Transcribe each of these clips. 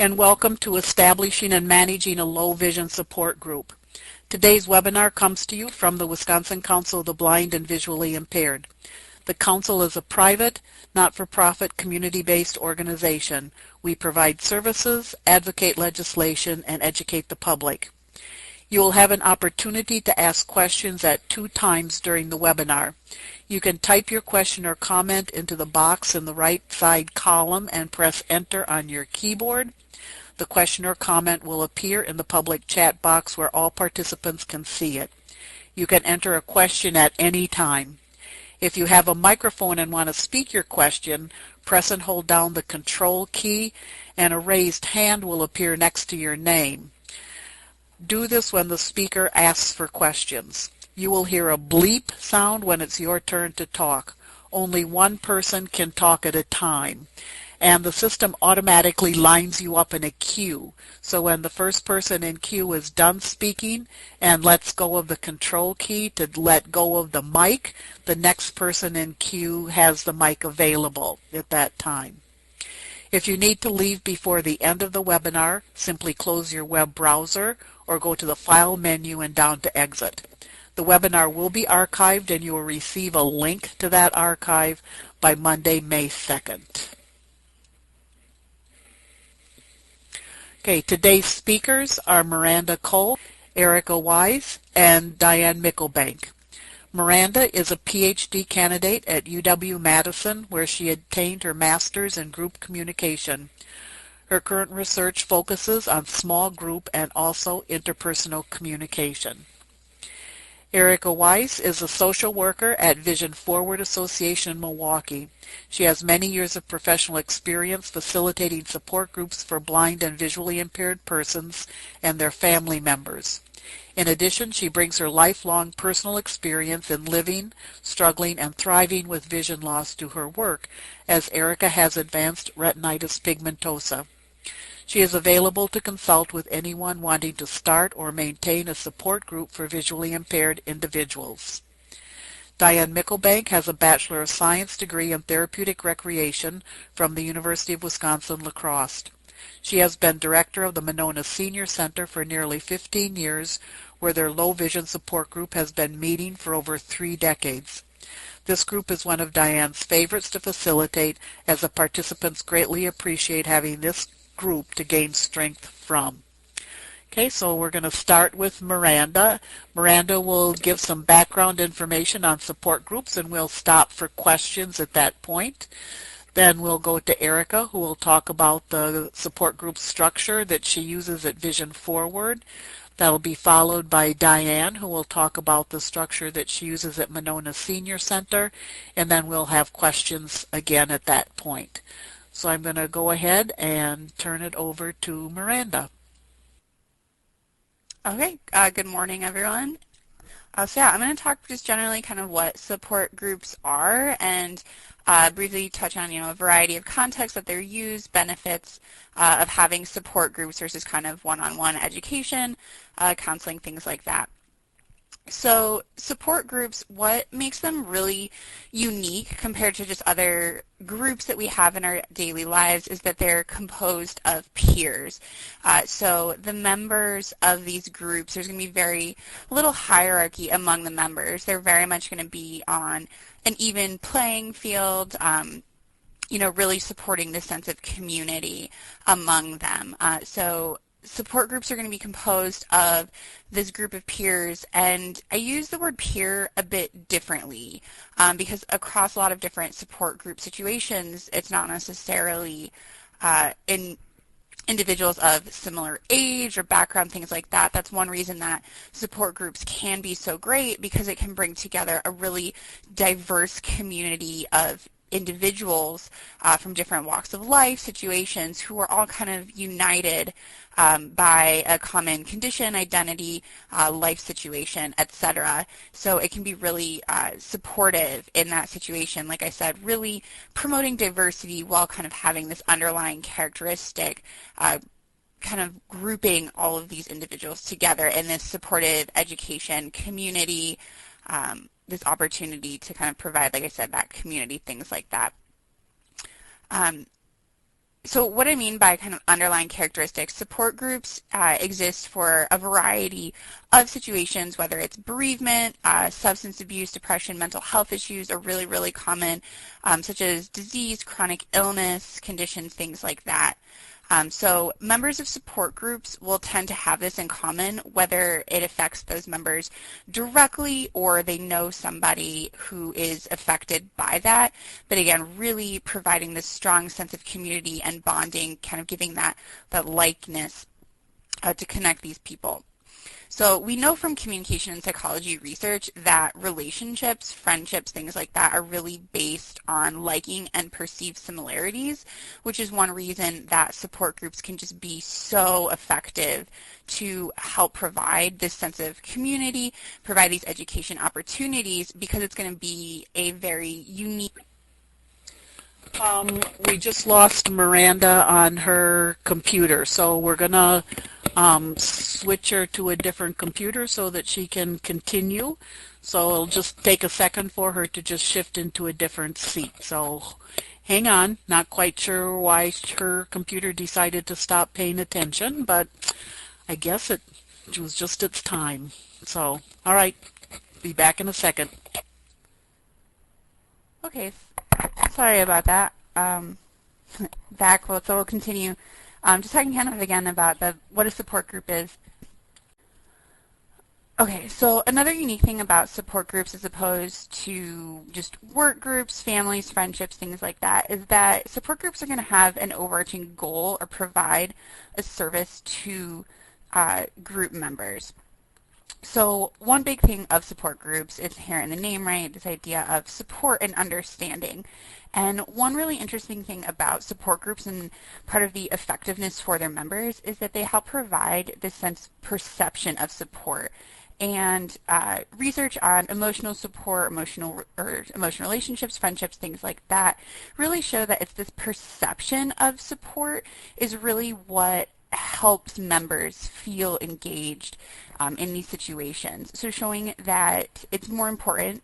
and welcome to Establishing and Managing a Low Vision Support Group. Today's webinar comes to you from the Wisconsin Council of the Blind and Visually Impaired. The Council is a private, not-for-profit, community-based organization. We provide services, advocate legislation, and educate the public. You will have an opportunity to ask questions at 2 times during the webinar. You can type your question or comment into the box in the right side column and press Enter on your keyboard. The question or comment will appear in the public chat box where all participants can see it. You can enter a question at any time. If you have a microphone and want to speak your question, press and hold down the Control key and a raised hand will appear next to your name. Do this when the speaker asks for questions. You will hear a bleep sound when it's your turn to talk. Only one person can talk at a time. And the system automatically lines you up in a queue. So when the first person in queue is done speaking and lets go of the Control key to let go of the mic, the next person in queue has the mic available at that time. If you need to leave before the end of the webinar, simply close your web browser or go to the File menu and down to Exit. The webinar will be archived and you will receive a link to that archive by Monday, May 2nd. Okay, today's speakers are Miranda Cole, Erica Wise, and Diane Mickelbank. Miranda is a PhD candidate at UW-Madison, where she obtained her master's in group communication. Her current research focuses on small group and also interpersonal communication. Erica Weiss is a social worker at Vision Forward Association in Milwaukee. She has many years of professional experience facilitating support groups for blind and visually impaired persons and their family members. In addition, she brings her lifelong personal experience in living, struggling, and thriving with vision loss to her work, as Erica has advanced retinitis pigmentosa. She is available to consult with anyone wanting to start or maintain a support group for visually impaired individuals. Diane Mickelbank has a Bachelor of Science degree in Therapeutic Recreation from the University of Wisconsin-La Crosse. She has been director of the Monona Senior Center for nearly 15 years, where their low vision support group has been meeting for over 3 decades. This group is one of Diane's favorites to facilitate, as the participants greatly appreciate having this group to gain strength from. Okay, so we're going to start with Miranda. Miranda will give some background information on support groups, and we'll stop for questions at that point. Then we'll go to Erica, who will talk about the support group structure that she uses at Vision Forward. That'll be followed by Diane, who will talk about the structure that she uses at Monona Senior Center, and then we'll have questions again at that point. So I'm going to go ahead and turn it over to Miranda. Okay, good morning, everyone. I'm going to talk just generally kind of what support groups are and briefly touch on, a variety of contexts that they're used, benefits of having support groups versus kind of one-on-one education, counseling, things like that. So support groups, what makes them really unique compared to just other groups that we have in our daily lives is that they're composed of peers. So the members of these groups, there's going to be very little hierarchy among the members. They're very much going to be on an even playing field, really supporting the sense of community among them. So support groups are going to be composed of this group of peers, and I use the word peer a bit differently because across a lot of different support group situations, it's not necessarily in individuals of similar age or background, things like that. That's one reason that support groups can be so great, because it can bring together a really diverse community of individuals from different walks of life, situations, who are all kind of united by a common condition, identity, life situation, etc. So it can be really supportive in that situation. Like I said, really promoting diversity while kind of having this underlying characteristic, kind of grouping all of these individuals together in this supportive education community, this opportunity to kind of provide, like I said, that community, things like that. So what I mean by kind of underlying characteristics, support groups exist for a variety of situations, whether it's bereavement, substance abuse, depression, mental health issues are really, really common, such as disease, chronic illness, conditions, things like that. So members of support groups will tend to have this in common, whether it affects those members directly or they know somebody who is affected by that. But again, really providing this strong sense of community and bonding, kind of giving that likeness to connect these people. So we know from communication and psychology research that relationships, friendships, things like that are really based on liking and perceived similarities, which is one reason that support groups can just be so effective to help provide this sense of community, provide these education opportunities, because it's going to be a very unique. We just lost Miranda on her computer, so we're going to switch her to a different computer so that she can continue. So it'll just take a second for her to just shift into a different seat. So hang on, not quite sure why her computer decided to stop paying attention, but I guess it was just its time. So, all right, be back in a second. Okay, sorry about that. So we'll continue. Just talking kind of again about what a support group is. Okay, so another unique thing about support groups as opposed to just work groups, families, friendships, things like that, is that support groups are going to have an overarching goal or provide a service to group members. So one big thing of support groups is inherent in the name, right? This idea of support and understanding. And one really interesting thing about support groups and part of the effectiveness for their members is that they help provide this sense perception of support. And research on emotional support, emotional relationships, friendships, things like that really show that it's this perception of support is really what helps members feel engaged in these situations. So showing that it's more important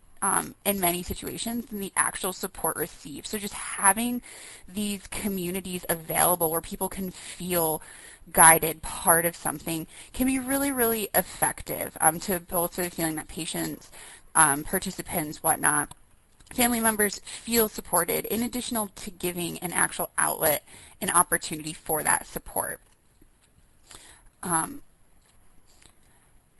in many situations than the actual support received. So just having these communities available where people can feel guided, part of something, can be really, really effective to both the feeling that patients, participants, whatnot, family members feel supported, in addition to giving an actual outlet, an opportunity for that support.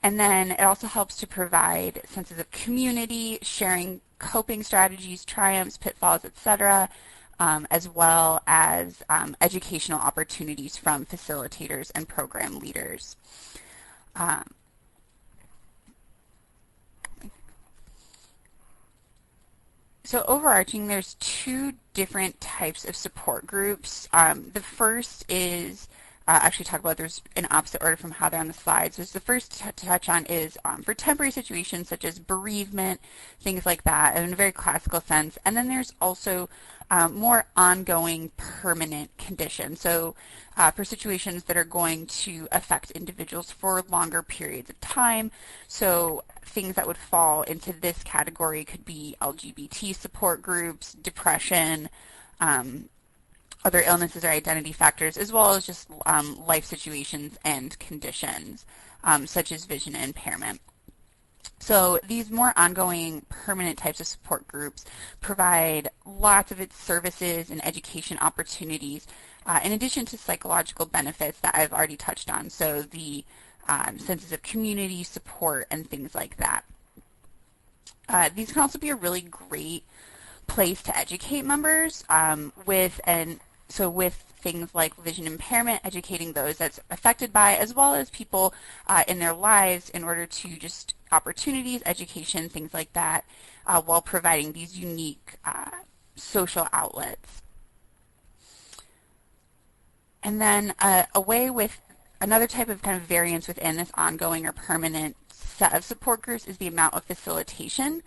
And then it also helps to provide senses of community, sharing coping strategies, triumphs, pitfalls, etc., as well as educational opportunities from facilitators and program leaders. So overarching, there's two different types of support groups. The first is actually talk about, there's an opposite order from how they're on the slides. So the first to touch on is for temporary situations such as bereavement, things like that, in a very classical sense. And then there's also more ongoing permanent conditions. So for situations that are going to affect individuals for longer periods of time. So things that would fall into this category could be LGBT support groups, depression, other illnesses or identity factors, as well as just life situations and conditions, such as vision impairment. So these more ongoing permanent types of support groups provide lots of its services and education opportunities, in addition to psychological benefits that I've already touched on, so the senses of community, support, and things like that. These can also be a really great place to educate members with things like vision impairment, educating those that's affected by, as well as people in their lives, in order to just opportunities, education, things like that, while providing these unique social outlets. And then a way with another type of kind of variance within this ongoing or permanent set of support groups is the amount of facilitation.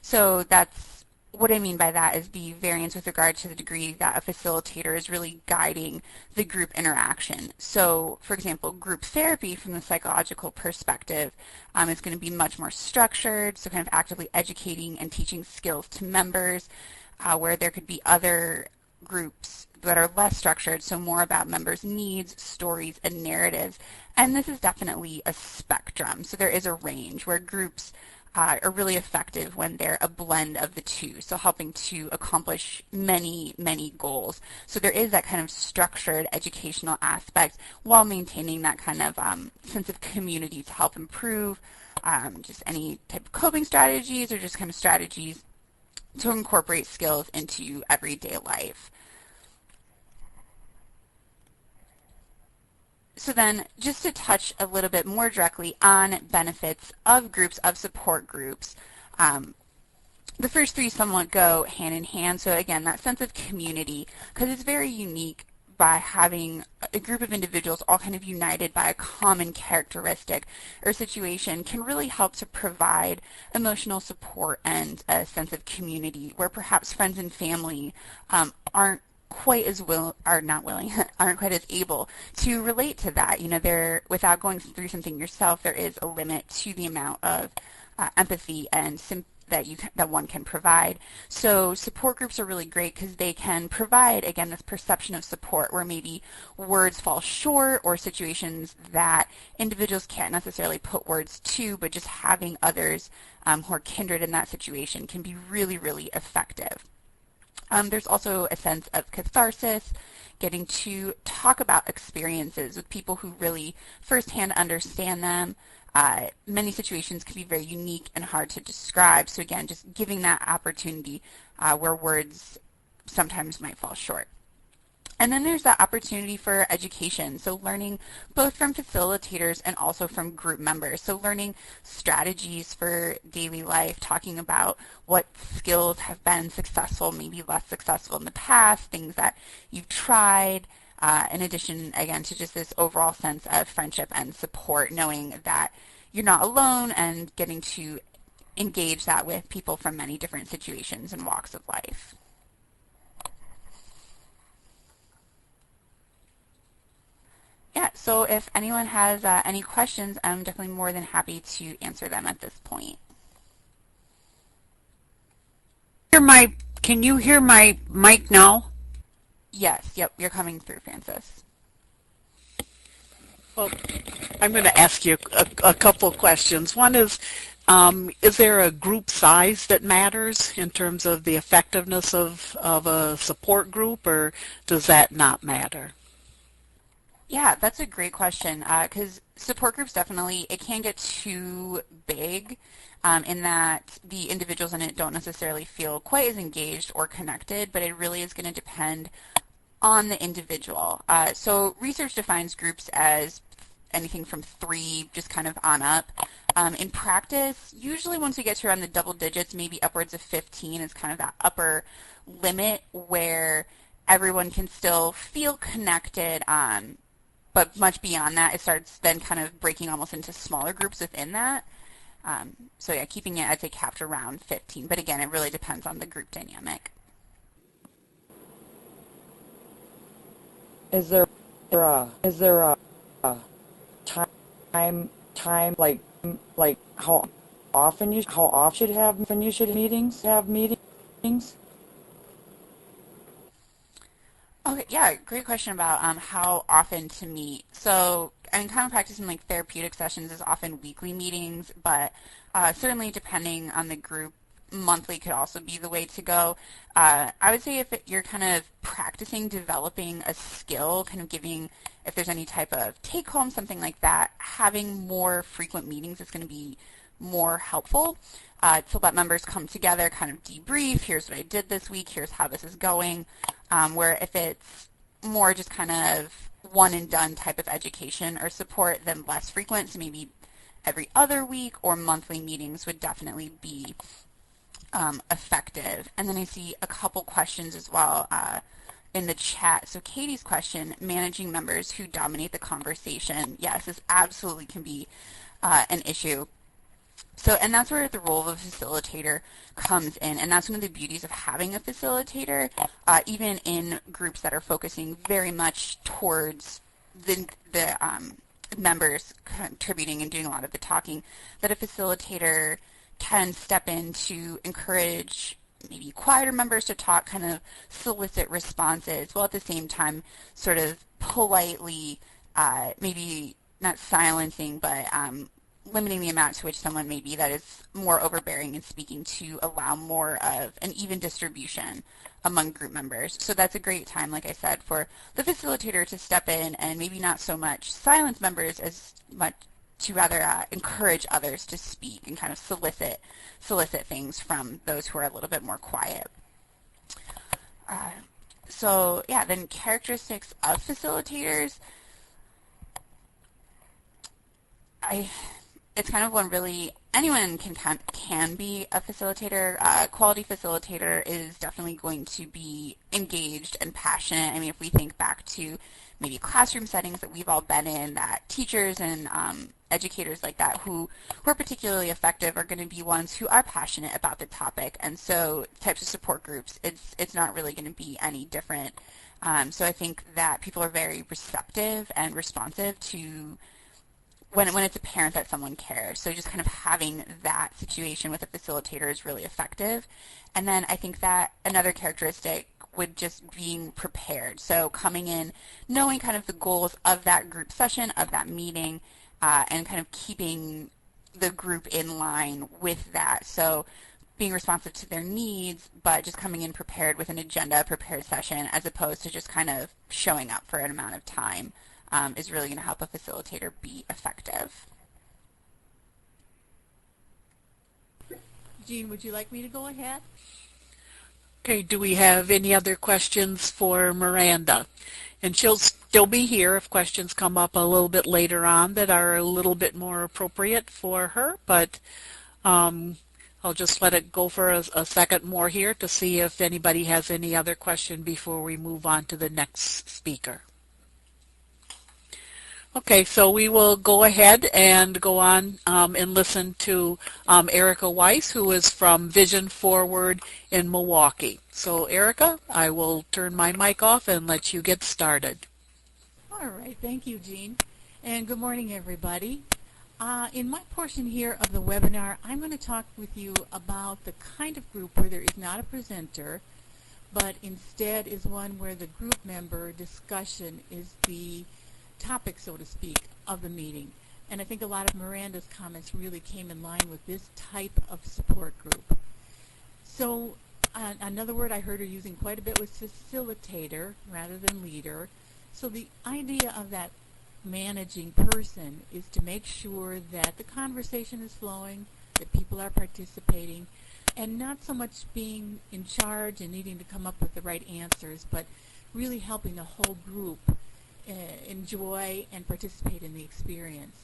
So that's what I mean by that is the variance with regard to the degree that a facilitator is really guiding the group interaction. So, for example, group therapy from the psychological perspective is going to be much more structured, so kind of actively educating and teaching skills to members, where there could be other groups that are less structured, so more about members' needs, stories, and narratives. And this is definitely a spectrum. So there is a range where groups are really effective when they're a blend of the two, so helping to accomplish many, many goals. So there is that kind of structured educational aspect while maintaining that kind of sense of community to help improve just any type of coping strategies or just kind of strategies to incorporate skills into everyday life. So then, just to touch a little bit more directly on benefits of groups, of support groups, the first three somewhat go hand in hand. So again, that sense of community, because it's very unique by having a group of individuals all kind of united by a common characteristic or situation, can really help to provide emotional support and a sense of community where perhaps friends and family aren't quite as aren't quite as able to relate to that. You know, without going through something yourself, there is a limit to the amount of empathy and that one can provide. So support groups are really great because they can provide, again, this perception of support where maybe words fall short or situations that individuals can't necessarily put words to, but just having others who are kindred in that situation can be really, really effective. There's also a sense of catharsis, getting to talk about experiences with people who really firsthand understand them. Many situations can be very unique and hard to describe. So again, just giving that opportunity where words sometimes might fall short. And then there's that opportunity for education, so learning both from facilitators and also from group members. So learning strategies for daily life, talking about what skills have been successful, maybe less successful in the past, things that you've tried, in addition, again, to just this overall sense of friendship and support, knowing that you're not alone and getting to engage that with people from many different situations and walks of life. Yeah, so if anyone has any questions, I'm definitely more than happy to answer them at this point. Can you hear my mic now? Yes, yep, you're coming through, Francis. Well, I'm going to ask you a couple of questions. One is there a group size that matters in terms of the effectiveness of a support group, or does that not matter? Yeah, that's a great question because support groups definitely, it can get too big in that the individuals in it don't necessarily feel quite as engaged or connected, but it really is going to depend on the individual. So research defines groups as anything from 3 just kind of on up. In practice, usually once we get to around the double digits, maybe upwards of 15 is kind of that upper limit where everyone can still feel connected but much beyond that, it starts then kind of breaking almost into smaller groups within that. So yeah, keeping it, I'd say, capped around 15. But again, it really depends on the group dynamic. Is there a time like how often you should have meetings? Okay, yeah, great question about how often to meet. So, I mean, common practice in like therapeutic sessions is often weekly meetings, but certainly depending on the group, monthly could also be the way to go. I would say if you're kind of practicing developing a skill, kind of giving, if there's any type of take-home, something like that, having more frequent meetings is going to be more helpful to let members come together, kind of debrief, here's what I did this week, here's how this is going, where if it's more just kind of one and done type of education or support, then less frequent, so maybe every other week or monthly meetings would definitely be effective. And then I see a couple questions as well in the chat. So Katie's question, managing members who dominate the conversation. Yes, this absolutely can be an issue. So, and that's where the role of a facilitator comes in, and that's one of the beauties of having a facilitator, even in groups that are focusing very much towards the members contributing and doing a lot of the talking, that a facilitator can step in to encourage maybe quieter members to talk, kind of solicit responses, while at the same time sort of politely, maybe not silencing, but limiting the amount to which someone may be that is more overbearing in speaking to allow more of an even distribution among group members. So that's a great time, like I said, for the facilitator to step in and maybe not so much silence members as much to rather encourage others to speak and kind of solicit things from those who are a little bit more quiet. So yeah, then characteristics of facilitators. It's kind of one really anyone can be a facilitator. A quality facilitator is definitely going to be engaged and passionate. I mean, if we think back to maybe classroom settings that we've all been in, that teachers and educators like that who are particularly effective are going to be ones who are passionate about the topic. And so types of support groups, it's not really going to be any different. So I think that people are very receptive and responsive to when it's apparent that someone cares. So just kind of having that situation with a facilitator is really effective. And then I think that another characteristic would just being prepared. So coming in, knowing kind of the goals of that group session, of that meeting, and kind of keeping the group in line with that. So being responsive to their needs, but just coming in prepared with an agenda, prepared session, as opposed to just kind of showing up for an amount of time. Is really going to help a facilitator be effective. Jean, would you like me to go ahead? Okay, do we have any other questions for Miranda? And she'll still be here if questions come up a little bit later on that are a little bit more appropriate for her, but I'll just let it go for a second more here to see if anybody has any other question before we move on to the next speaker. Okay, so we will go ahead and go on and listen to Erica Weiss, who is from Vision Forward in Milwaukee. So Erica, I will turn my mic off and let you get started. All right, thank you, Jean. And good morning, everybody. In my portion here of the webinar, I'm going to talk with you about the kind of group where there is not a presenter, but instead is one where the group member discussion is the topic, so to speak, of the meeting. And I think a lot of Miranda's comments really came in line with this type of support group. So another word I heard her using quite a bit was facilitator rather than leader. So the idea of that managing person is to make sure that the conversation is flowing, that people are participating, and not so much being in charge and needing to come up with the right answers, but really helping the whole group enjoy and participate in the experience,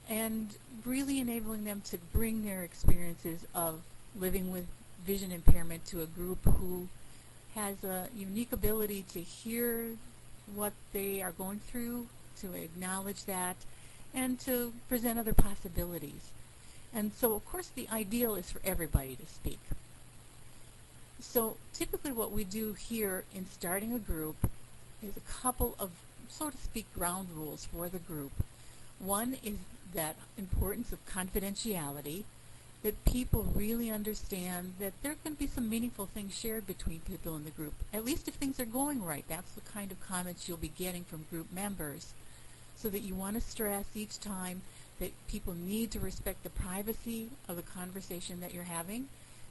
and really enabling them to bring their experiences of living with vision impairment to a group who has a unique ability to hear what they are going through, to acknowledge that, and to present other possibilities. And so, of course, the ideal is for everybody to speak. So typically what we do here in starting a group is a couple of, so to speak, ground rules for the group. One is that importance of confidentiality, that people really understand that there can be some meaningful things shared between people in the group, at least if things are going right. That's the kind of comments you'll be getting from group members. So that you want to stress each time that people need to respect the privacy of the conversation that you're having,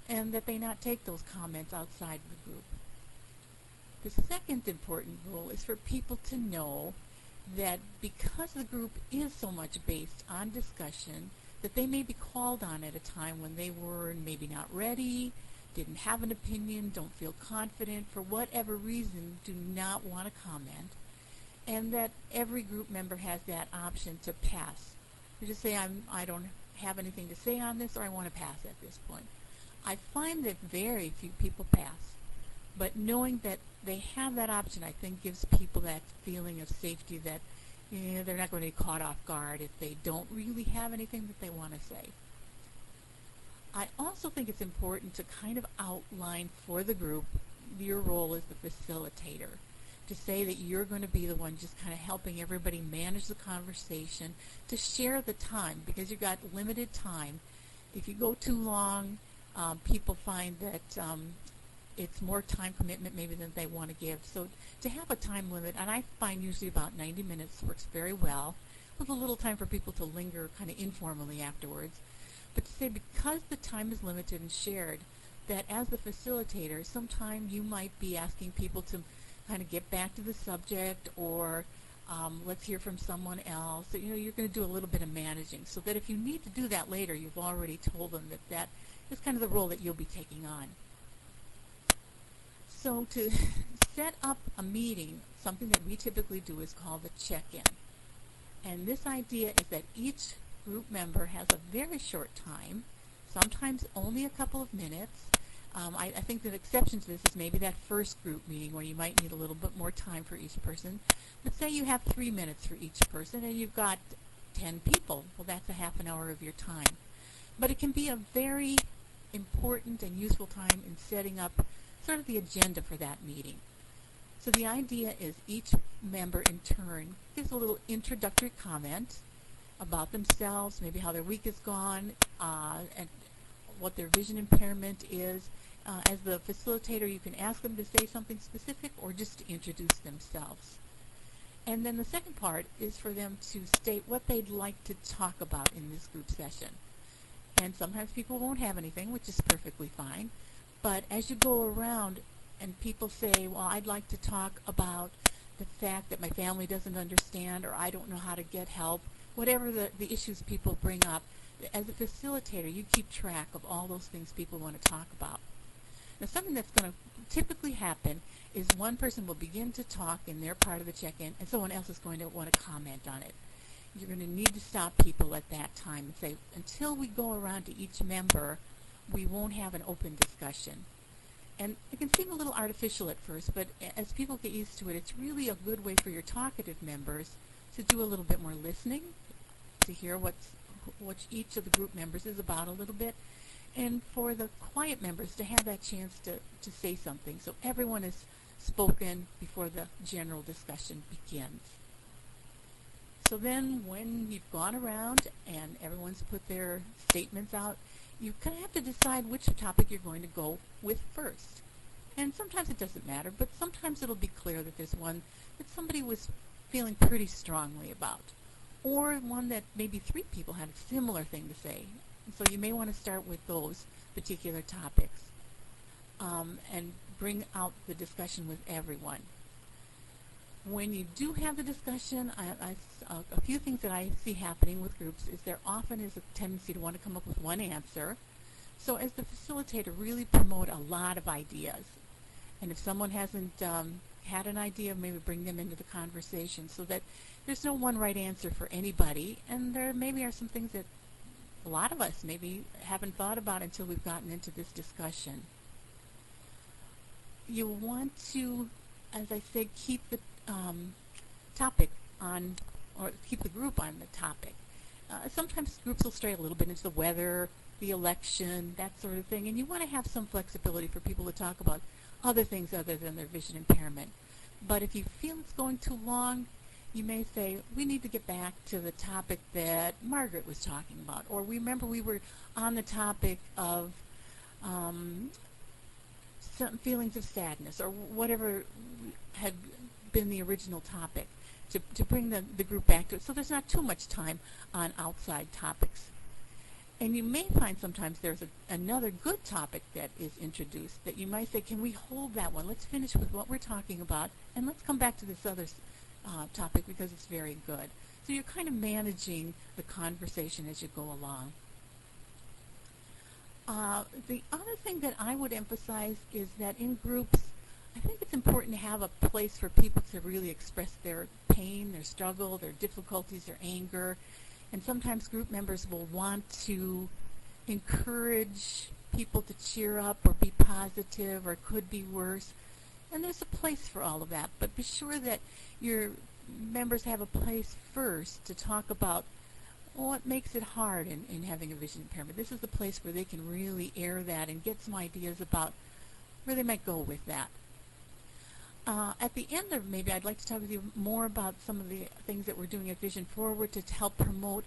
and that they not take those comments outside the group. The second important rule is for people to know that because the group is so much based on discussion, that they may be called on at a time when they were maybe not ready, didn't have an opinion, don't feel confident, for whatever reason, do not want to comment, and that every group member has that option to pass. You just say, I don't have anything to say on this, or I want to pass at this point. I find that very few people pass. But knowing that they have that option, I think, gives people that feeling of safety that they're not going to be caught off guard if they don't really have anything that they want to say. I also think it's important to kind of outline for the group your role as the facilitator, to say that you're going to be the one just kind of helping everybody manage the conversation, to share the time, because you've got limited time. If you go too long, People find that it's more time commitment maybe than they want to give. So to have a time limit, and I find usually about 90 minutes works very well, with a little time for people to linger kind of informally afterwards. But to say because the time is limited and shared, that as the facilitator, sometime you might be asking people to kind of get back to the subject, or let's hear from someone else. So, you're going to do a little bit of managing, so that if you need to do that later, you've already told them that that is kind of the role that you'll be taking on. So to set up a meeting, something that we typically do is called the check-in. And this idea is that each group member has a very short time, sometimes only a couple of minutes. I think the exception to this is maybe that first group meeting where you might need a little bit more time for each person. But say you have 3 minutes for each person and you've got 10 people. Well, that's a half an hour of your time. But it can be a very important and useful time in setting up sort of the agenda for that meeting. So the idea is each member in turn gives a little introductory comment about themselves, maybe how their week has gone, and what their vision impairment is. As the facilitator, you can ask them to say something specific or just to introduce themselves. And then the second part is for them to state what they'd like to talk about in this group session. And sometimes people won't have anything, which is perfectly fine. But as you go around and people say, well, I'd like to talk about the fact that my family doesn't understand, or I don't know how to get help, whatever the issues people bring up, as a facilitator, you keep track of all those things people want to talk about. Now, something that's going to typically happen is one person will begin to talk in their part of the check-in, and someone else is going to want to comment on it. You're going to need to stop people at that time and say, until we go around to each member, we won't have an open discussion. And it can seem a little artificial at first, but as people get used to it, it's really a good way for your talkative members to do a little bit more listening, to hear what each of the group members is about a little bit, and for the quiet members to have that chance to say something. So everyone has spoken before the general discussion begins. So then when you've gone around and everyone's put their statements out, you kind of have to decide which topic you're going to go with first. And sometimes it doesn't matter, but sometimes it'll be clear that there's one that somebody was feeling pretty strongly about, or one that maybe 3 people had a similar thing to say. And so you may want to start with those particular topics and bring out the discussion with everyone. When you do have the discussion, a few things that I see happening with groups is there often is a tendency to want to come up with one answer. So as the facilitator, really promote a lot of ideas. And if someone hasn't had an idea, maybe bring them into the conversation so that there's no one right answer for anybody. And there maybe are some things that a lot of us maybe haven't thought about until we've gotten into this discussion. You want to, as I said, keep the topic on, or keep the group on the topic. Sometimes groups will stray a little bit into the weather, the election, that sort of thing, and you want to have some flexibility for people to talk about other things other than their vision impairment. But if you feel it's going too long, you may say, we need to get back to the topic that Margaret was talking about, or remember we were on the topic of some feelings of sadness, or whatever had been the original topic, to bring the group back to it, so there's not too much time on outside topics. And you may find sometimes there's another good topic that is introduced that you might say, can we hold that one? Let's finish with what we're talking about, and let's come back to this other topic because it's very good. So you're kind of managing the conversation as you go along. The other thing that I would emphasize is that in groups, I think it's important to have a place for people to really express their pain, their struggle, their difficulties, their anger. And sometimes group members will want to encourage people to cheer up or be positive or could be worse. And there's a place for all of that. But be sure that your members have a place first to talk about what makes it hard in having a vision impairment. This is the place where they can really air that and get some ideas about where they might go with that. At the end of maybe I'd like to talk with you more about some of the things that we're doing at Vision Forward to help promote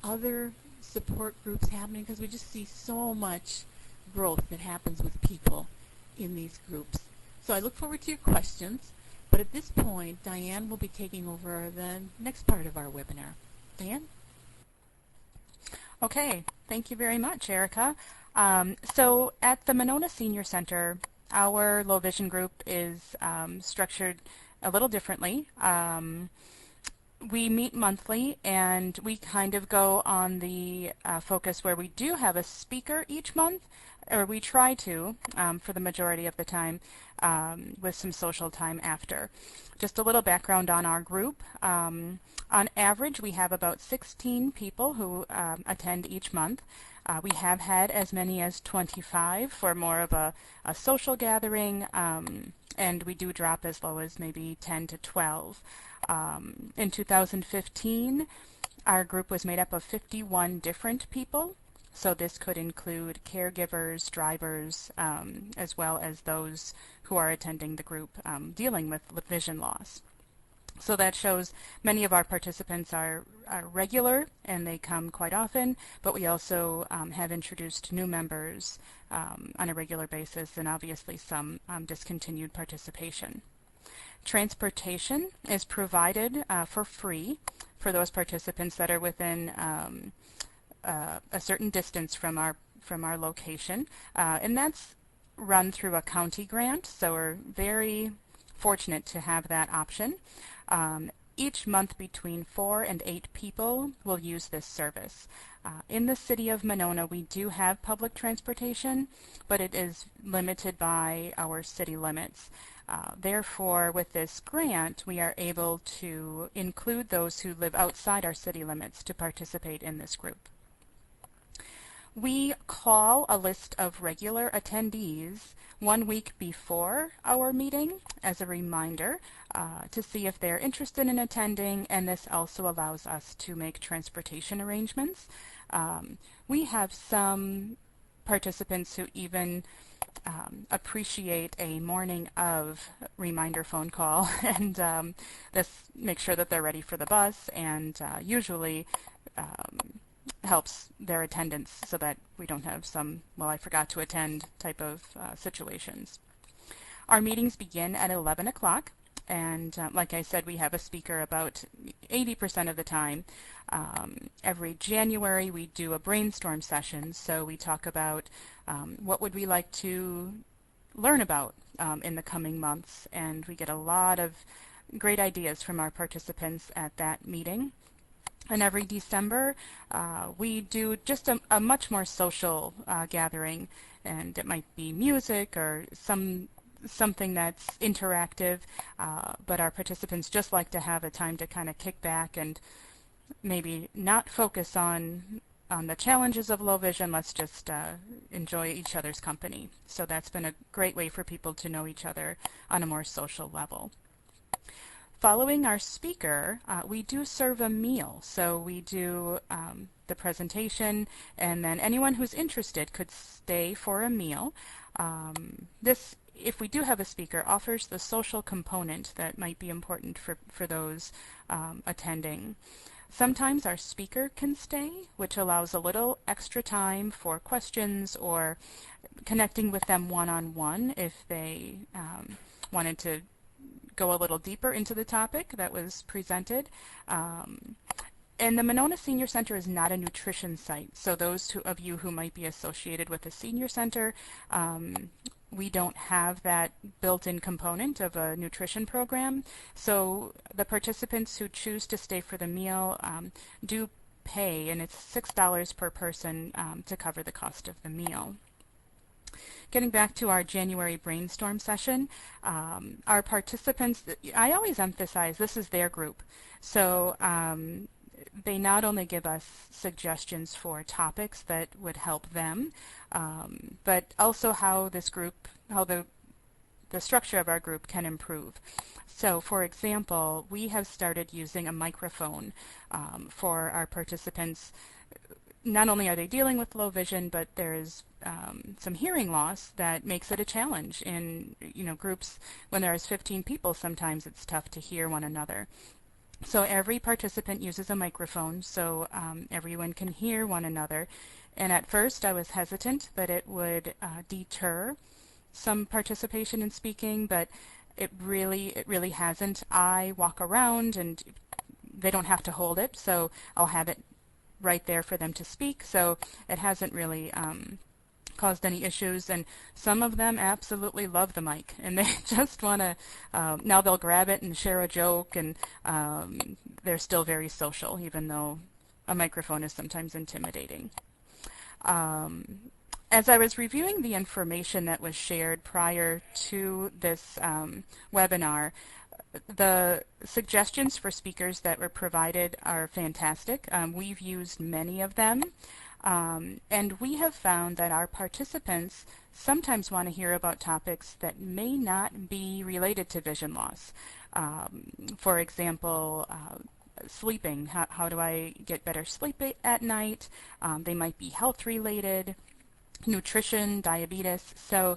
other support groups happening, because we just see so much growth that happens with people in these groups. So I look forward to your questions, but at this point, Diane will be taking over the next part of our webinar. Diane? Okay, thank you very much, Erica. So at the Monona Senior Center, our low vision group is structured a little differently. We meet monthly, and we kind of go on the focus where we do have a speaker each month, or we try to for the majority of the time, with some social time after. Just a little background on our group. On average, we have about 16 people who attend each month. We have had as many as 25 for more of a social gathering, and we do drop as low as maybe 10 to 12. In 2015, our group was made up of 51 different people. So this could include caregivers, drivers, as well as those who are attending the group dealing with vision loss. So that shows many of our participants are regular and they come quite often, but we also have introduced new members on a regular basis, and obviously some discontinued participation. Transportation is provided for free for those participants that are within a certain distance from our location, and that's run through a county grant, so we're very fortunate to have that option. Each month between 4 and 8 people will use this service. In the city of Monona, we do have public transportation, but it is limited by our city limits. Therefore, with this grant, we are able to include those who live outside our city limits to participate in this group. We call a list of regular attendees 1 week before our meeting as a reminder to see if they're interested in attending, and this also allows us to make transportation arrangements. We have some participants who even appreciate a morning of reminder phone call and this makes sure that they're ready for the bus, and usually helps their attendance so that we don't have some, well, I forgot to attend type of situations. Our meetings begin at 11 o'clock, and like I said, we have a speaker about 80% of the time. Every January we do a brainstorm session, so we talk about what would we like to learn about in the coming months, and we get a lot of great ideas from our participants at that meeting. And every December, we do just a much more social gathering, and it might be music or something that's interactive, but our participants just like to have a time to kind of kick back and maybe not focus on the challenges of low vision. Let's just enjoy each other's company. So that's been a great way for people to know each other on a more social level. Following our speaker, we do serve a meal. So we do the presentation, and then anyone who's interested could stay for a meal. This, if we do have a speaker, offers the social component that might be important for those attending. Sometimes our speaker can stay, which allows a little extra time for questions or connecting with them one-on-one if they wanted to go a little deeper into the topic that was presented. And the Monona Senior Center is not a nutrition site, so those of you who might be associated with a senior center, we don't have that built-in component of a nutrition program. So the participants who choose to stay for the meal do pay, and it's $6 per person to cover the cost of the meal. Getting back to our January brainstorm session, our participants, I always emphasize this is their group. So they not only give us suggestions for topics that would help them, but also how this group, how the structure of our group can improve. So for example, we have started using a microphone for our participants. Not only are they dealing with low vision, but there is some hearing loss that makes it a challenge. In groups when there is 15 people, sometimes it's tough to hear one another. So every participant uses a microphone so everyone can hear one another. And at first I was hesitant that it would deter some participation in speaking, but it really hasn't. I walk around and they don't have to hold it, so I'll have it right there for them to speak. So it hasn't really caused any issues, and some of them absolutely love the mic, and they just want to, now they'll grab it and share a joke, and they're still very social, even though a microphone is sometimes intimidating. As I was reviewing the information that was shared prior to this webinar, the suggestions for speakers that were provided are fantastic. We've used many of them. And we have found that our participants sometimes want to hear about topics that may not be related to vision loss. For example, sleeping. How do I get better sleep at night? They might be health related, nutrition, diabetes. So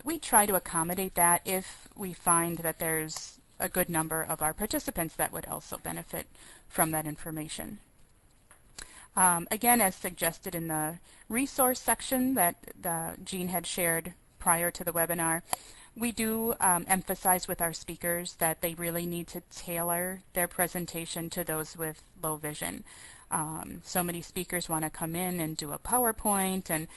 we try to accommodate that if we find that there's a good number of our participants that would also benefit from that information. Again, as suggested in the resource section that Jean had shared prior to the webinar, we do emphasize with our speakers that they really need to tailor their presentation to those with low vision. So many speakers want to come in and do a PowerPoint, and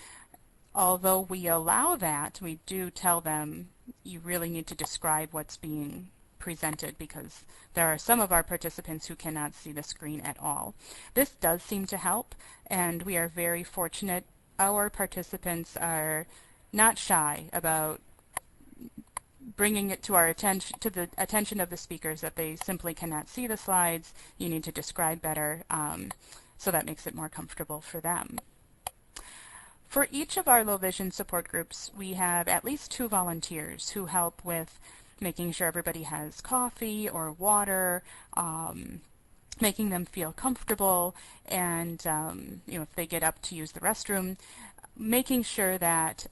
although we allow that, we do tell them you really need to describe what's being presented, because there are some of our participants who cannot see the screen at all. This does seem to help, and we are very fortunate. Our participants are not shy about bringing it to our attention, to the attention of the speakers, that they simply cannot see the slides. You need to describe better, so that makes it more comfortable for them. For each of our low vision support groups, we have at least 2 volunteers who help with making sure everybody has coffee or water, making them feel comfortable, and if they get up to use the restroom, making sure that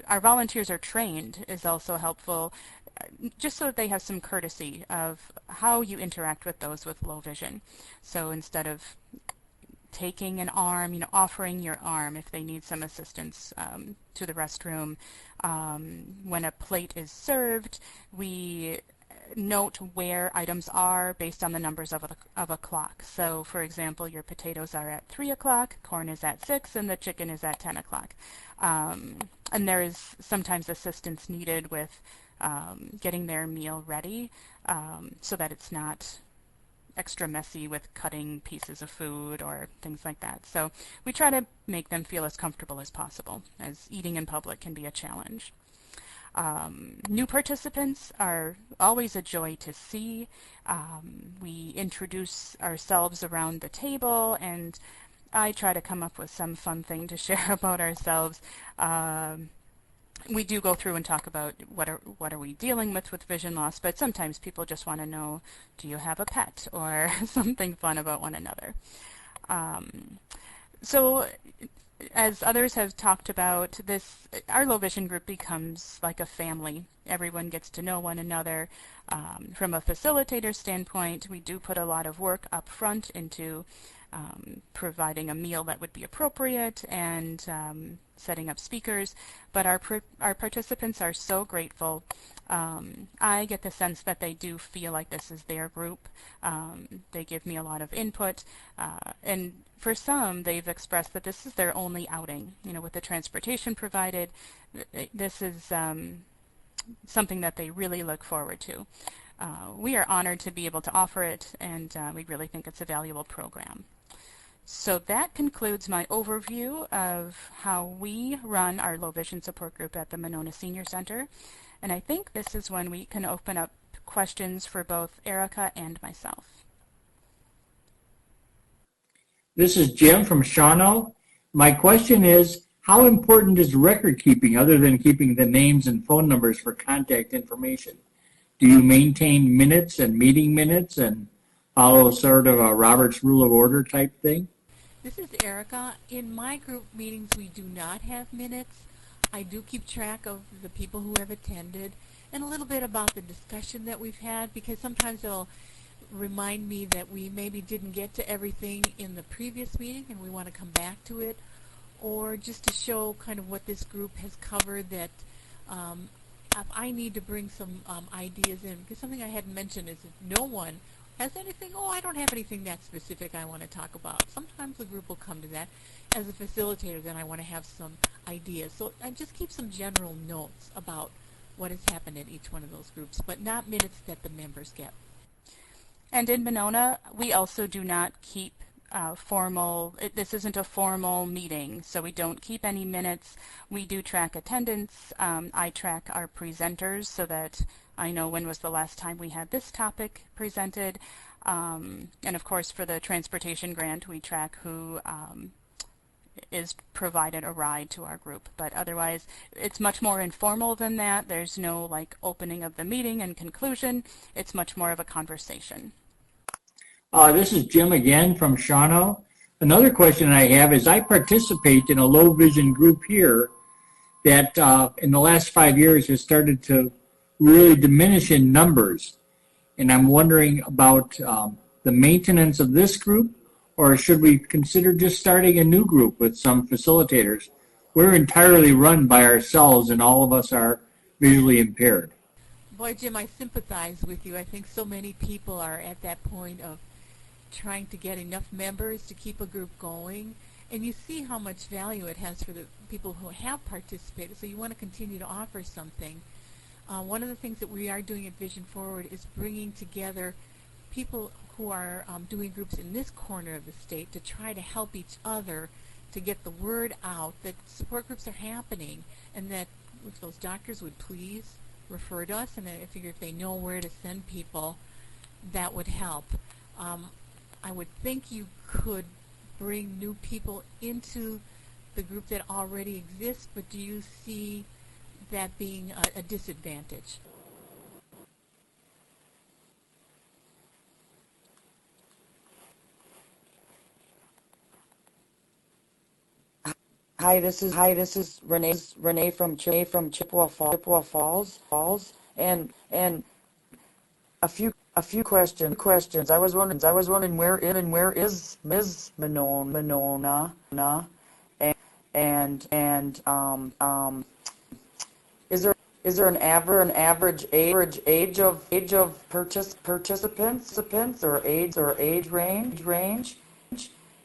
our volunteers are trained is also helpful, just so that they have some courtesy of how you interact with those with low vision. So instead of taking an arm, offering your arm if they need some assistance to the restroom. When a plate is served, we note where items are based on the numbers of a clock. So, for example, your potatoes are at 3 o'clock, corn is at 6, and the chicken is at 10 o'clock. And there is sometimes assistance needed with getting their meal ready so that it's not extra messy with cutting pieces of food or things like that. So we try to make them feel as comfortable as possible, as eating in public can be a challenge. New participants are always a joy to see. We introduce ourselves around the table, and I try to come up with some fun thing to share about ourselves. We do go through and talk about what are we dealing with vision loss, but sometimes people just want to know, do you have a pet, or something fun about one another. So as others have talked about, our low vision group becomes like a family. Everyone gets to know one another. From a facilitator standpoint, we do put a lot of work up front into providing a meal that would be appropriate and setting up speakers, but our participants are so grateful. I get the sense that they do feel like this is their group. They give me a lot of input, and for some, they've expressed that this is their only outing. With the transportation provided, this is something that they really look forward to. We are honored to be able to offer it, and we really think it's a valuable program. So that concludes my overview of how we run our low vision support group at the Monona Senior Center. And I think this is when we can open up questions for both Erica and myself. This is Jim from Shawano. My question is, how important is record keeping other than keeping the names and phone numbers for contact information? Do you maintain minutes and meeting minutes and follow sort of a Robert's Rule of Order type thing? This is Erica. In my group meetings, we do not have minutes. I do keep track of the people who have attended, and a little bit about the discussion that we've had, because sometimes they'll remind me that we maybe didn't get to everything in the previous meeting and we want to come back to it, or just to show kind of what this group has covered, that if I need to bring some ideas in, because something I hadn't mentioned is if no one has anything, oh, I don't have anything that specific I want to talk about. Sometimes the group will come to that. As a facilitator, then I want to have some ideas. So I just keep some general notes about what has happened in each one of those groups, but not minutes that the members get. And in Monona, we also do not keep this isn't a formal meeting, so we don't keep any minutes. We do track attendance. I track our presenters so that I know when was the last time we had this topic presented. And of course, for the transportation grant, we track who is provided a ride to our group. But otherwise, it's much more informal than that. There's no like opening of the meeting and conclusion. It's much more of a conversation. This is Jim again from Shawano. Another question I have is I participate in a low vision group here that in the last 5 years has started to really diminish in numbers. And I'm wondering about the maintenance of this group, or should we consider just starting a new group with some facilitators? We're entirely run by ourselves and all of us are visually impaired. Boy, Jim, I sympathize with you. I think so many people are at that point of trying to get enough members to keep a group going, and you see how much value it has for the people who have participated, so you want to continue to offer something. One of the things that we are doing at Vision Forward is bringing together people who are doing groups in this corner of the state to try to help each other to get the word out that support groups are happening, and that if those doctors would please refer to us, and I figure if they know where to send people, that would help. I would think you could bring new people into the group that already exists, but do you see that being a disadvantage? Hi, this is Renee from Chippewa Falls, and a few questions. I was wondering where is Ms. Monona, and is there an average age of participants or age range,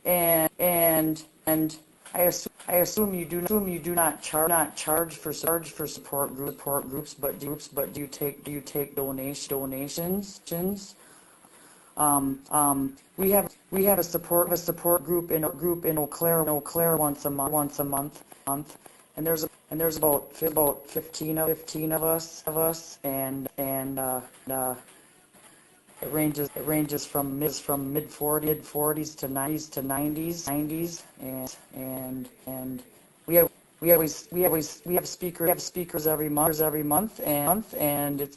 and I assume you do not charge for support groups, but do you take donations? We have a support group in Eau Claire once a month, and there's about 15 of us, and it ranges from mid 40s to 90s, and we have speakers every month, and it's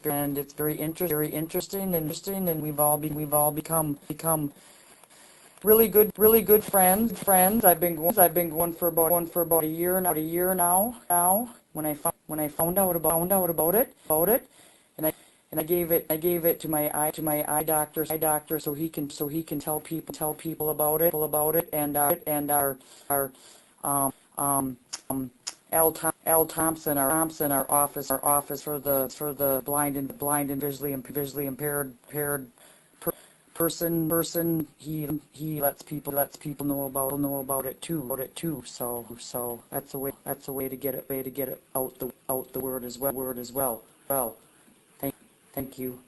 very interesting, and we've all become really good friends. I've been going for about a year now. When I found out about it, and I gave it to my eye doctor so he can tell people about it, and our Al Thompson, our office for the blind and visually impaired person, he lets people know about it too. So that's a way to get it out the word as well. Well, thank you.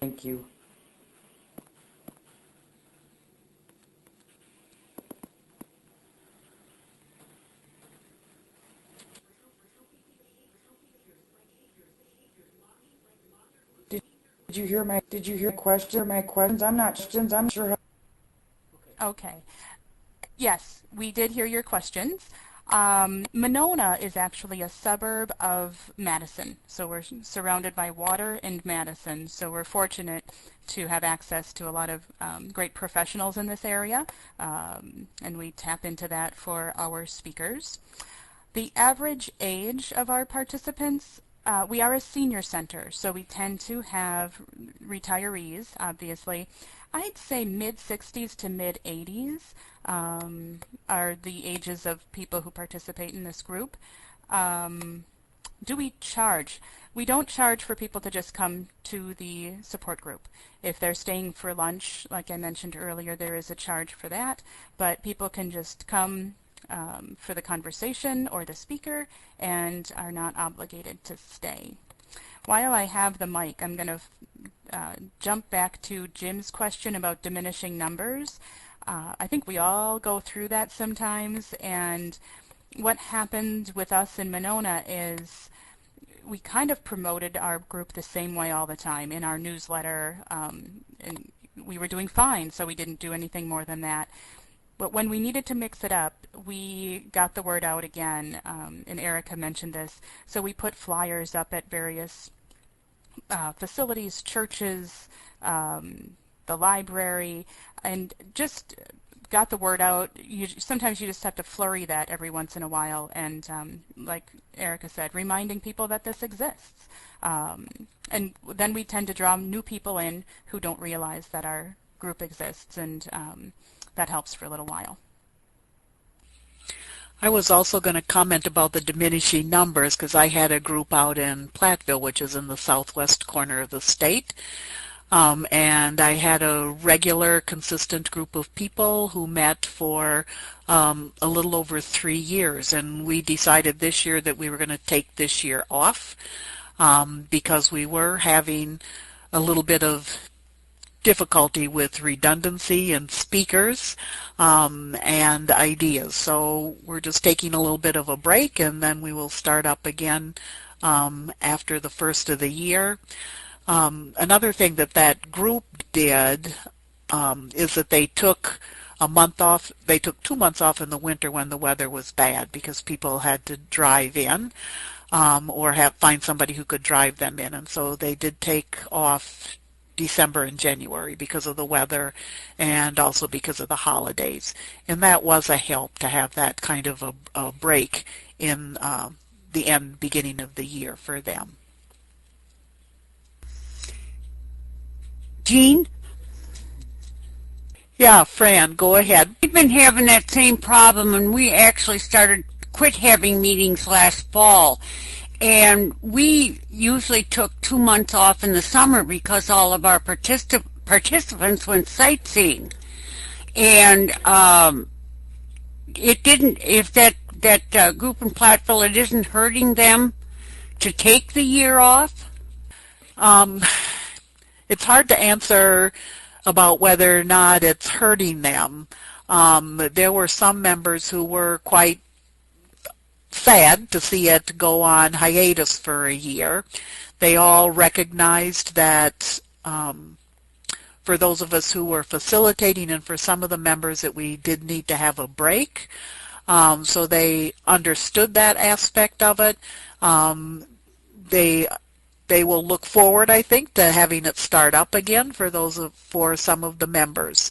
Did you hear my questions? I'm not sure. Okay. Yes, we did hear your questions. Monona is actually a suburb of Madison, so we're surrounded by water and Madison, so we're fortunate to have access to a lot of great professionals in this area, and we tap into that for our speakers. The average age of our participants We are a senior center, so we tend to have retirees, obviously. I'd say mid-60s to mid-80s are the ages of people who participate in this group. Do we charge? We don't charge for people to just come to the support group. If they're staying for lunch, like I mentioned earlier, there is a charge for that, but people can just come for the conversation or the speaker and are not obligated to stay. While I have the mic, I'm going to jump back to Jim's question about diminishing numbers. I think we all go through that sometimes, and what happened with us in Monona is we kind of promoted our group the same way all the time in our newsletter, and we were doing fine, so we didn't do anything more than that. But when we needed to mix it up, we got the word out again, and Erica mentioned this. So we put flyers up at various facilities, churches, the library, and just got the word out. Sometimes you just have to flurry that every once in a while, and like Erica said, reminding people that this exists. And then we tend to draw new people in who don't realize that our group exists, and that helps for a little while. I was also going to comment about the diminishing numbers because I had a group out in Platteville, which is in the southwest corner of the state. And I had a regular, consistent group of people who met for a little over 3 years. And we decided this year that we were going to take this year off because we were having a little bit of difficulty with redundancy and speakers and ideas. So we're just taking a little bit of a break, and then we will start up again after the first of the year. Another thing that group did is that they took a month off. They took 2 months off in the winter when the weather was bad because people had to drive in or find somebody who could drive them in. And so they did take off December and January because of the weather and also because of the holidays. And that was a help to have that kind of a break in the beginning of the year for them. Jean? Yeah, Fran, go ahead. We've been having that same problem, and we actually quit having meetings last fall. And we usually took 2 months off in the summer because all of our participants went sightseeing. And it didn't, if that group in Platteville, it isn't hurting them to take the year off? It's hard to answer about whether or not it's hurting them. There were some members who were quite sad to see it go on hiatus for a year. They all recognized that for those of us who were facilitating and for some of the members that we did need to have a break. So they understood that aspect of it. They will look forward, I think, to having it start up again for some of the members.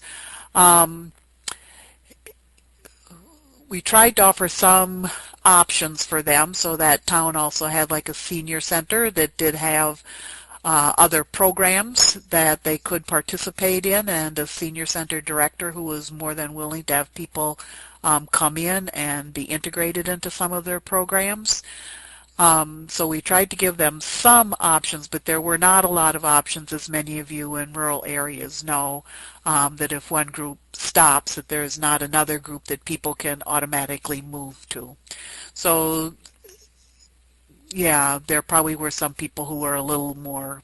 We tried to offer some options for them, so that town also had like a senior center that did have other programs that they could participate in, and a senior center director who was more than willing to have people come in and be integrated into some of their programs. So we tried to give them some options, but there were not a lot of options, as many of you in rural areas know, that if one group stops, that there is not another group that people can automatically move to. So, yeah, there probably were some people who were a little more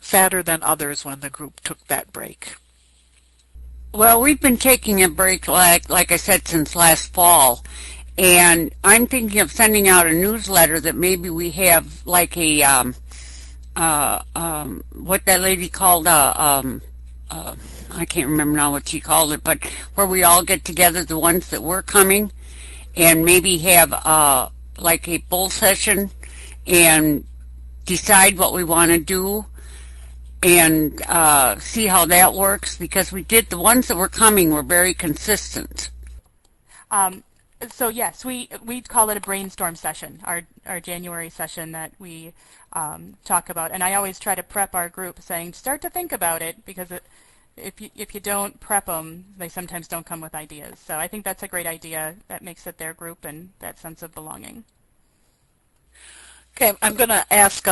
sadder than others when the group took that break. Well, we've been taking a break, like I said, since last fall. And I'm thinking of sending out a newsletter that maybe we have like a, what that lady called, I can't remember now what she called it, but where we all get together, the ones that were coming, and maybe have like a bull session and decide what we want to do and see how that works, because the ones that were coming were very consistent. So yes, we call it a brainstorm session, our January session that we talk about, and I always try to prep our group, saying start to think about it, because if you don't prep them, they sometimes don't come with ideas. So I think that's a great idea. That makes it their group and that sense of belonging. Okay, I'm going to ask,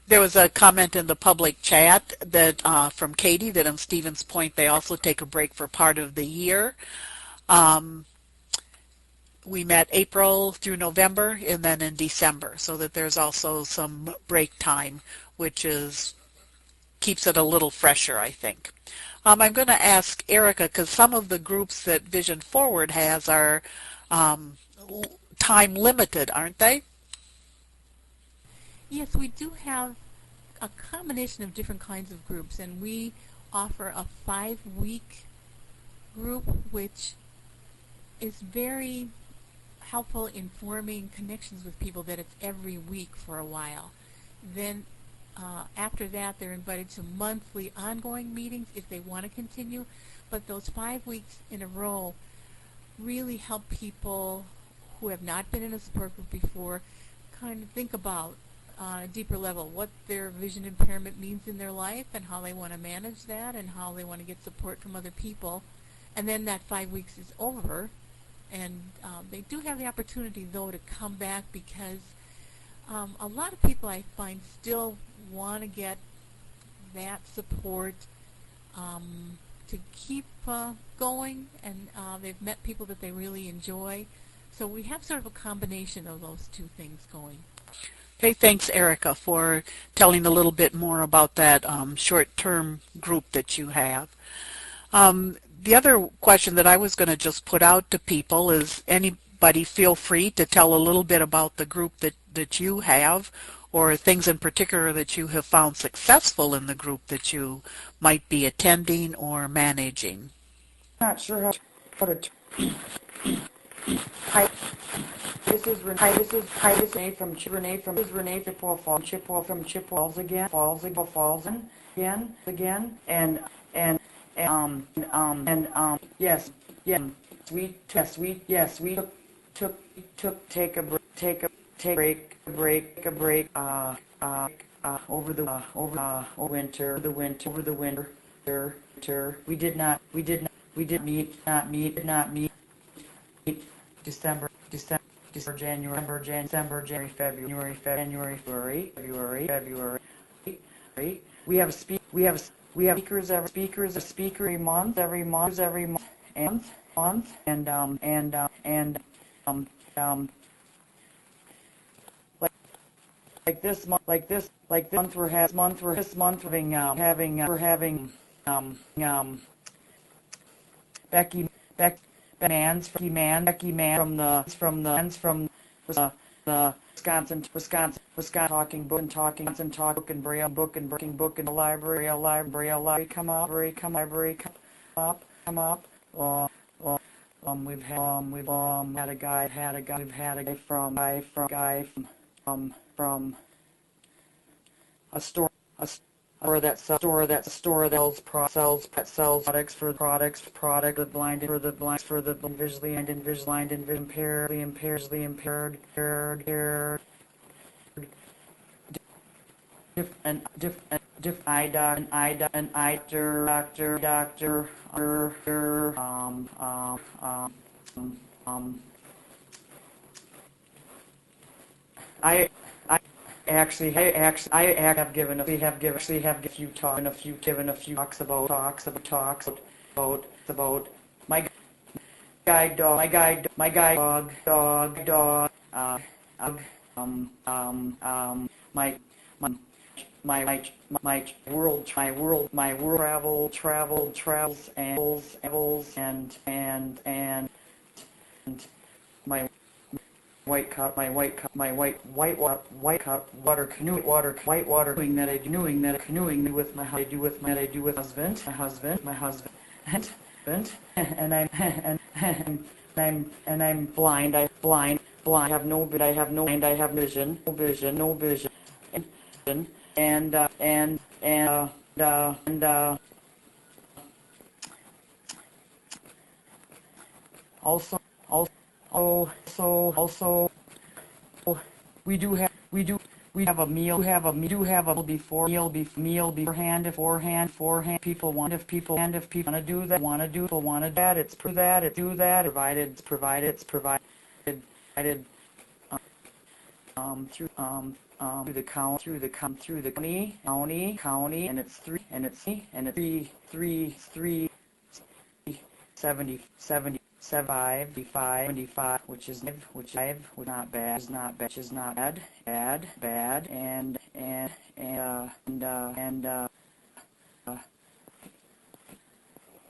there was a comment in the public chat that from Katie that on Stevens Point they also take a break for part of the year. We met April through November and then in December, so that there's also some break time, which keeps it a little fresher, I think. I'm going to ask Erica, because some of the groups that Vision Forward has are time limited, aren't they? Yes, we do have a combination of different kinds of groups, and we offer a 5-week group, which is very helpful in forming connections with people, that it's every week for a while. Then after that, they're invited to monthly ongoing meetings if they want to continue, but those 5 weeks in a row really help people who have not been in a support group before kind of think about on a deeper level what their vision impairment means in their life and how they want to manage that and how they want to get support from other people. And then that 5 weeks is over, and they do have the opportunity, though, to come back, because a lot of people, I find, still want to get that support to keep going, and they've met people that they really enjoy. So we have sort of a combination of those two things going. Okay, thanks, Erica, for telling a little bit more about that short-term group that you have. The other question that I was going to just put out to people is, anybody feel free to tell a little bit about the group that you have, or things in particular that you have found successful in the group that you might be attending or managing. Not sure how to. Hi, this is Renee. This is Renee from Chippewa from Chippewa Falls again. Yes, we take a break over the winter. We did not meet December, January, February. We have speakers every month, like this month we're having Becky Man from the Wisconsin talking book and book and the library come up. We've had a guy from a store that sells products for the blind visually impaired doctor I actually have given a few talks about my guide dog my world travels and my white cup water canoeing that I canoeing with my husband and I'm blind. I have no vision and Also, we do have we have a meal before meal beforehand people want if people want to do that want to that it's do that provided through the county and it's three 75, which is not bad, is not bad,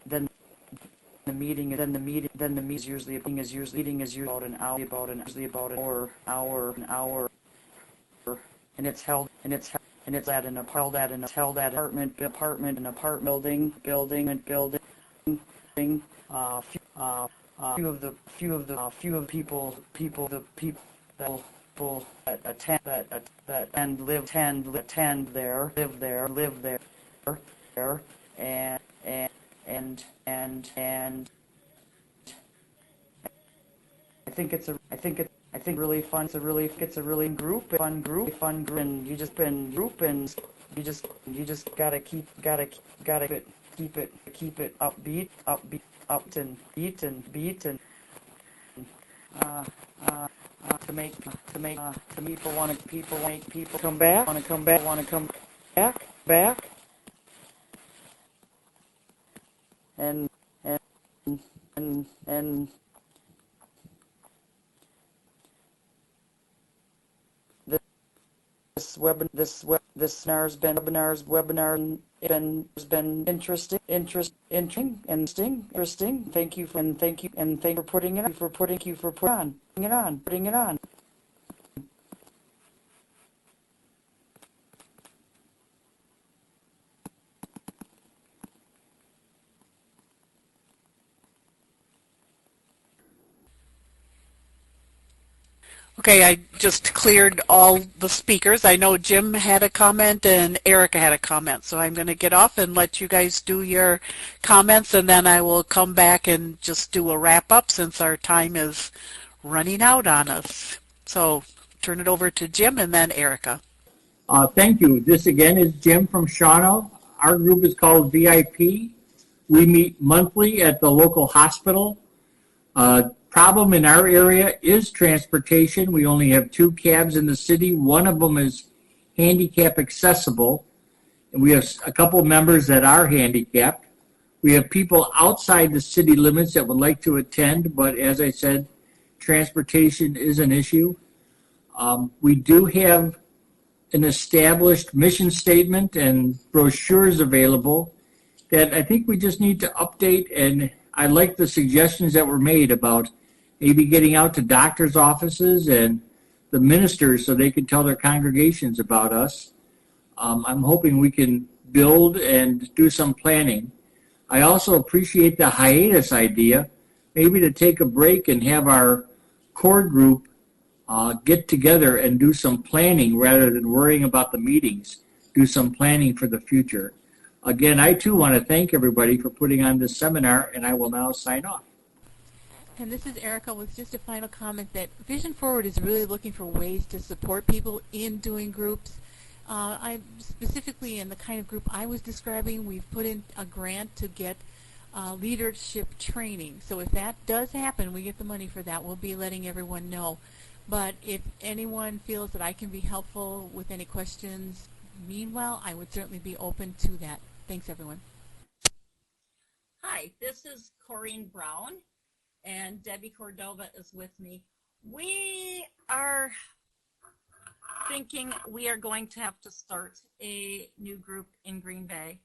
then the meeting is usually about an hour, and it's held at an apartment building. Few of the people that attend live there and I think really fun. It's a really fun group, and you just gotta keep it upbeat, and beat, and to make people come back, and this webinar has been interesting. Thank you for putting it on. Okay, I just cleared all the speakers. I know Jim had a comment and Erica had a comment, so I'm going to get off and let you guys do your comments, and then I will come back and just do a wrap-up since our time is running out on us. So turn it over to Jim and then Erica. Thank you. This again is Jim from Shawano. Our group is called VIP. We meet monthly at the local hospital. Problem in our area is transportation. We only have 2 cabs in the city. One of them is handicap accessible, and we have a couple members that are handicapped. We have people outside the city limits that would like to attend, but as I said, transportation is an issue. We do have an established mission statement and brochures available that I think we just need to update, and I like the suggestions that were made about maybe getting out to doctors' offices and the ministers so they can tell their congregations about us. I'm hoping we can build and do some planning. I also appreciate the hiatus idea, maybe to take a break and have our core group get together and do some planning rather than worrying about the meetings, do some planning for the future. Again, I too want to thank everybody for putting on this seminar, and I will now sign off. And this is Erica with just a final comment that Vision Forward is really looking for ways to support people in doing groups. I specifically in the kind of group I was describing, we've put in a grant to get leadership training. So if that does happen, we get the money for that. We'll be letting everyone know. But if anyone feels that I can be helpful with any questions, meanwhile, I would certainly be open to that. Thanks, everyone. Hi, this is Corinne Brown, and Debbie Cordova is with me. We are thinking we are going to have to start a new group in Green Bay,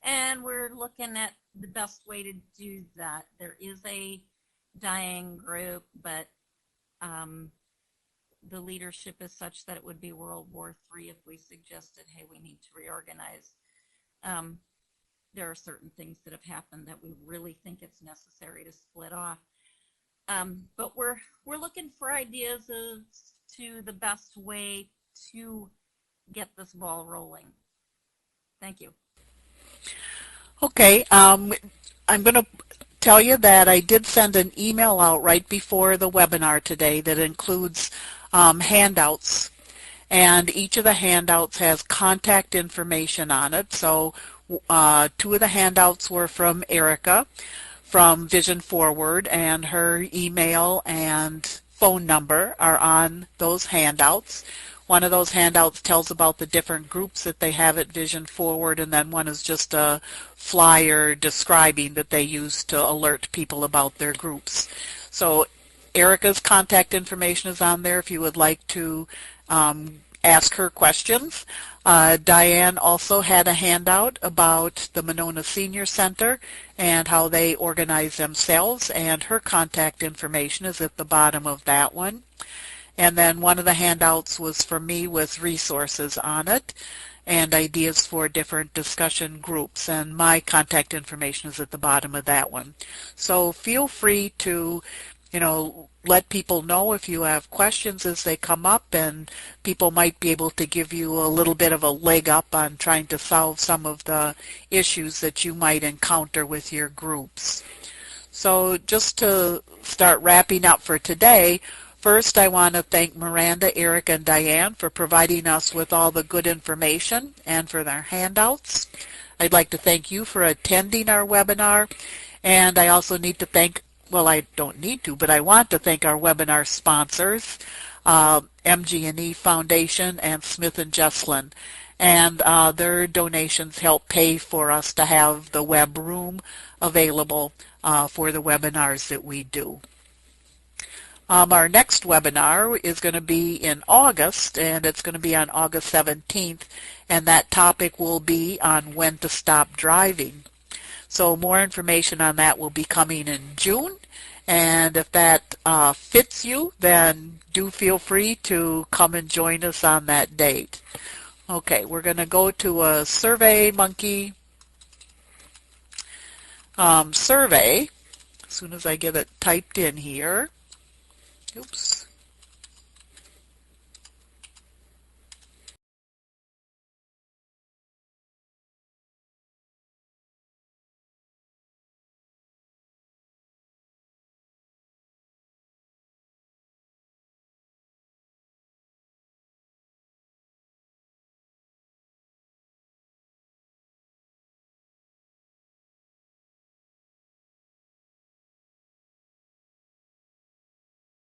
and we're looking at the best way to do that. There is a dying group, but the leadership is such that it would be World War III if we suggested, hey, we need to reorganize. There are certain things that have happened that we really think it's necessary to split off. But we're looking for ideas as to the best way to get this ball rolling. Thank you. Okay, I'm going to tell you that I did send an email out right before the webinar today that includes handouts, and each of the handouts has contact information on it. So two of the handouts were from Erica from Vision Forward, and her email and phone number are on those handouts. One of those handouts tells about the different groups that they have at Vision Forward, and then one is just a flyer describing that they use to alert people about their groups. So Erica's contact information is on there if you would like to ask her questions. Diane also had a handout about the Monona Senior Center and how they organize themselves, and her contact information is at the bottom of that one. And then one of the handouts was for me with resources on it and ideas for different discussion groups, and my contact information is at the bottom of that one. So feel free to, let people know if you have questions as they come up, and people might be able to give you a little bit of a leg up on trying to solve some of the issues that you might encounter with your groups. So just to start wrapping up for today, first, I want to thank Miranda, Eric, and Diane for providing us with all the good information and for their handouts. I'd like to thank you for attending our webinar, and I also need to thank, well, I don't need to, but I want to thank our webinar sponsors, MG&E Foundation and Smith & Jesslin, and their donations help pay for us to have the web room available for the webinars that we do. Our next webinar is going to be in August, and it's going to be on August 17th, and that topic will be on when to stop driving. So more information on that will be coming in June, and if that fits you, then do feel free to come and join us on that date. Okay, we're going to go to a SurveyMonkey survey as soon as I get it typed in here. Oops.